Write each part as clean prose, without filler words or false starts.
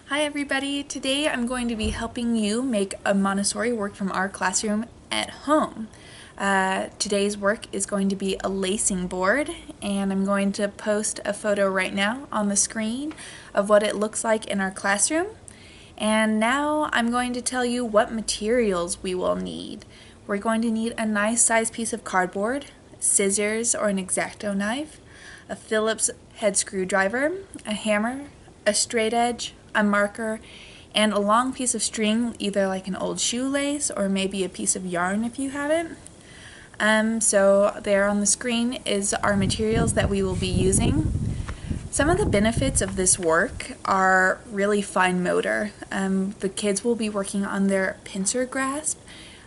Hi everybody, today I'm going to be helping you make a Montessori work from our classroom at home. Today's work is going to be a lacing board, and I'm going to post a photo right now on the screen of what it looks like in our classroom. And now I'm going to tell you what materials we will need. We're going to need a nice sized piece of cardboard, scissors or an X-Acto knife, a Phillips head screwdriver, a hammer, a straight edge, a marker, and a long piece of string, either like an old shoelace or maybe a piece of yarn if you have it. So there on the screen is our materials that we will be using. Some of the benefits of this work are really fine motor. The kids will be working on their pincer grasp,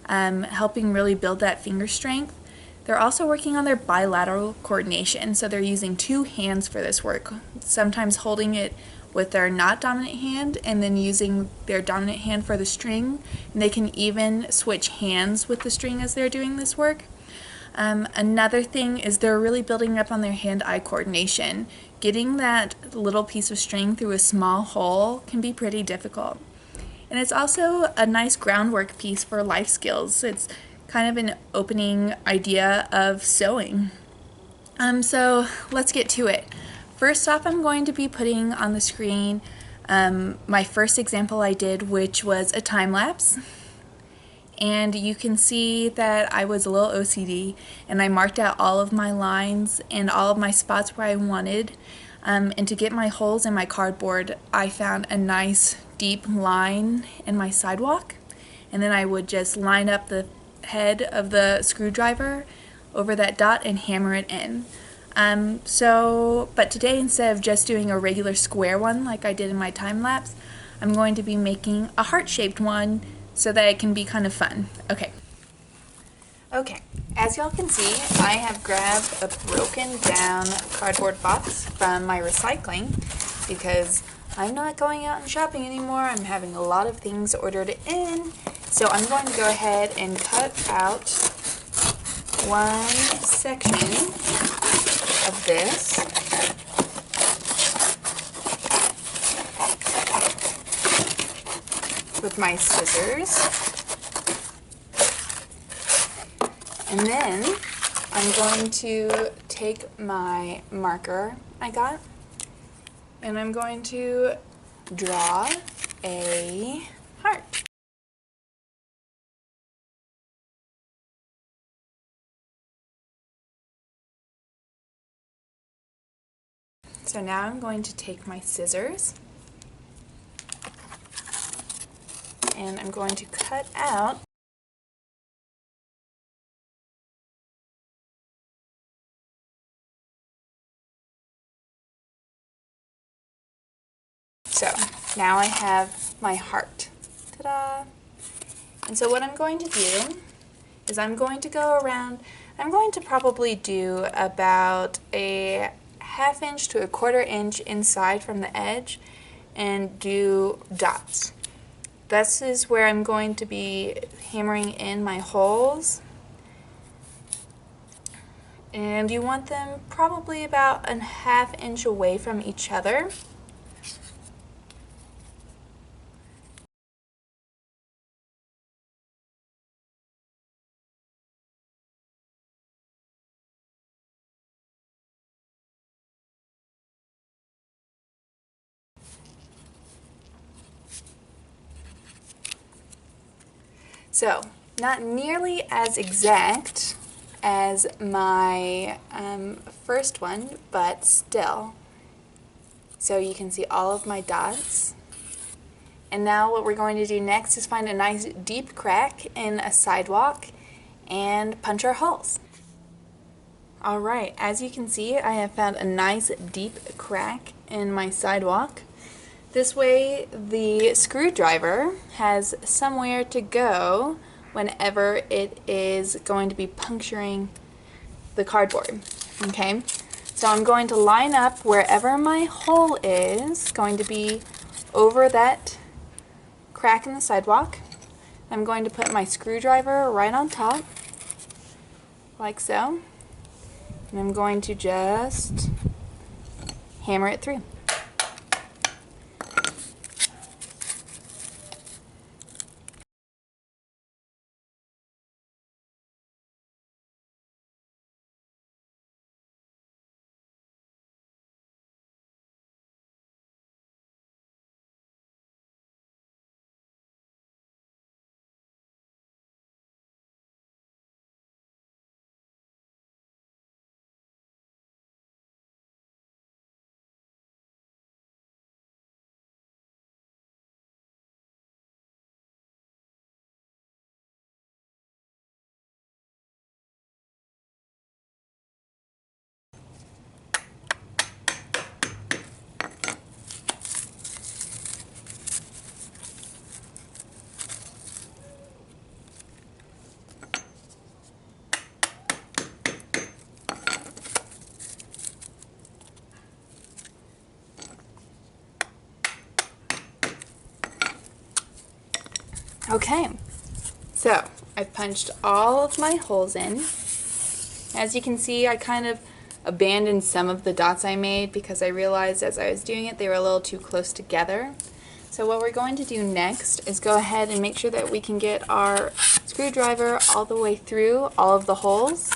helping really build that finger strength. They're also working on their bilateral coordination, so they're using two hands for this work, sometimes holding it with their not dominant hand and then using their dominant hand for the string. And they can even switch hands with the string as they're doing this work. Another thing is they're really building up on their hand-eye coordination. Getting that little piece of string through a small hole can be pretty difficult. And it's also a nice groundwork piece for life skills. It's kind of an opening idea of sewing. So let's get to it. First off, I'm going to be putting on the screen my first example I did, which was a time lapse. And you can see that I was a little OCD and I marked out all of my lines and all of my spots where I wanted. And to get my holes in my cardboard, I found a nice deep line in my sidewalk. And then I would just line up the head of the screwdriver over that dot and hammer it in. But today, instead of just doing a regular square one like I did in my time lapse, I'm going to be making a heart-shaped one so that it can be kind of fun. Okay, as y'all can see, I have grabbed a broken down cardboard box from my recycling because I'm not going out and shopping anymore. I'm having a lot of things ordered in. So I'm going to go ahead and cut out one section of this. With my scissors. And then I'm going to take my marker I got and I'm going to draw a heart. So now I'm going to take my scissors and I'm going to cut out so now I have my heart. Ta-da! And so what I'm going to do is I'm going to go around, I'm going to probably do about a 1/2 inch to a 1/4 inch inside from the edge and do dots. This is where I'm going to be hammering in my holes. And you want them probably about a 1/2 inch away from each other. So, not nearly as exact as my first one, but still. So you can see all of my dots. And now what we're going to do next is find a nice deep crack in a sidewalk and punch our holes. Alright, as you can see, I have found a nice deep crack in my sidewalk. This way the screwdriver has somewhere to go whenever it is going to be puncturing the cardboard. Okay, so I'm going to line up wherever my hole is going to be over that crack in the sidewalk. I'm going to put my screwdriver right on top, like so, and I'm going to just hammer it through. Okay, so I've punched all of my holes in. As you can see, I kind of abandoned some of the dots I made because I realized as I was doing it they were a little too close together. So what we're going to do next is go ahead and make sure that we can get our screwdriver all the way through all of the holes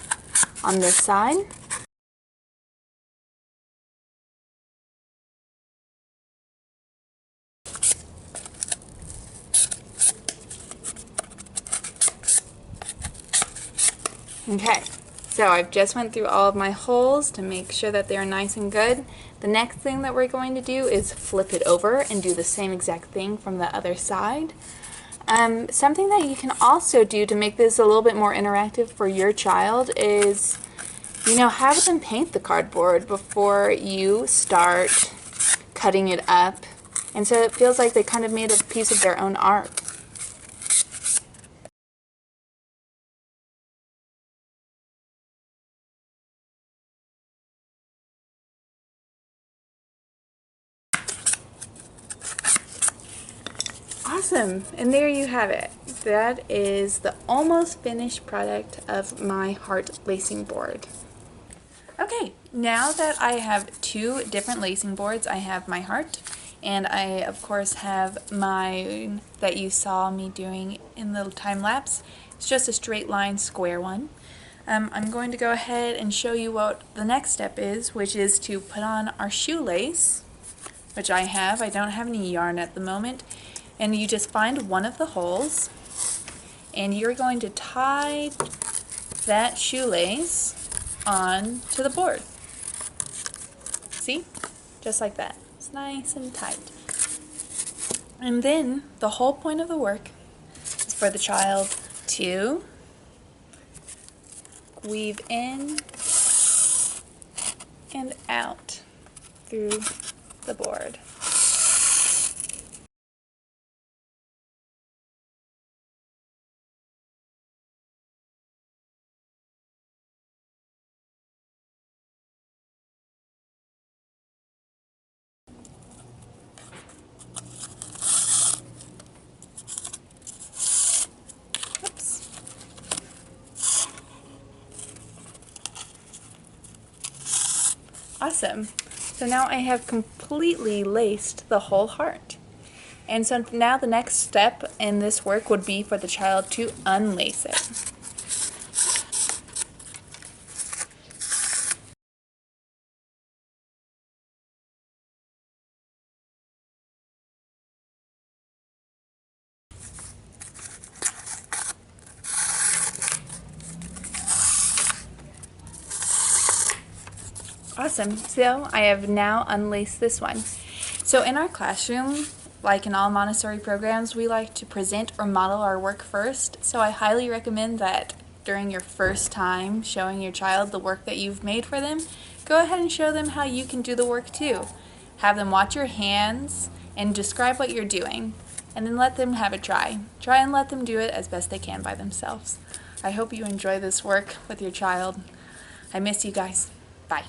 on this side. Okay, so I've just went through all of my holes to make sure that they're nice and good. The next thing that we're going to do is flip it over and do the same exact thing from the other side. Something that you can also do to make this a little bit more interactive for your child is, have them paint the cardboard before you start cutting it up. And so it feels like they kind of made a piece of their own art. Awesome, and there you have it. That is the almost finished product of my heart lacing board. Okay, now that I have two different lacing boards, I have my heart, and I of course have mine that you saw me doing in the time lapse. It's just a straight line square one. I'm going to go ahead and show you what the next step is, which is to put on our shoelace, which I have. I don't have any yarn at the moment. And you just find one of the holes and you're going to tie that shoelace on to the board. See? Just like that. It's nice and tight. And then the whole point of the work is for the child to weave in and out through the board. Awesome. So now I have completely laced the whole heart. And so now the next step in this work would be for the child to unlace it. Awesome. So I have now unlaced this one. So in our classroom, like in all Montessori programs, we like to present or model our work first. So I highly recommend that during your first time showing your child the work that you've made for them, go ahead and show them how you can do the work too. Have them watch your hands and describe what you're doing, and then let them have a try. Try and let them do it as best they can by themselves. I hope you enjoy this work with your child. I miss you guys. Bye.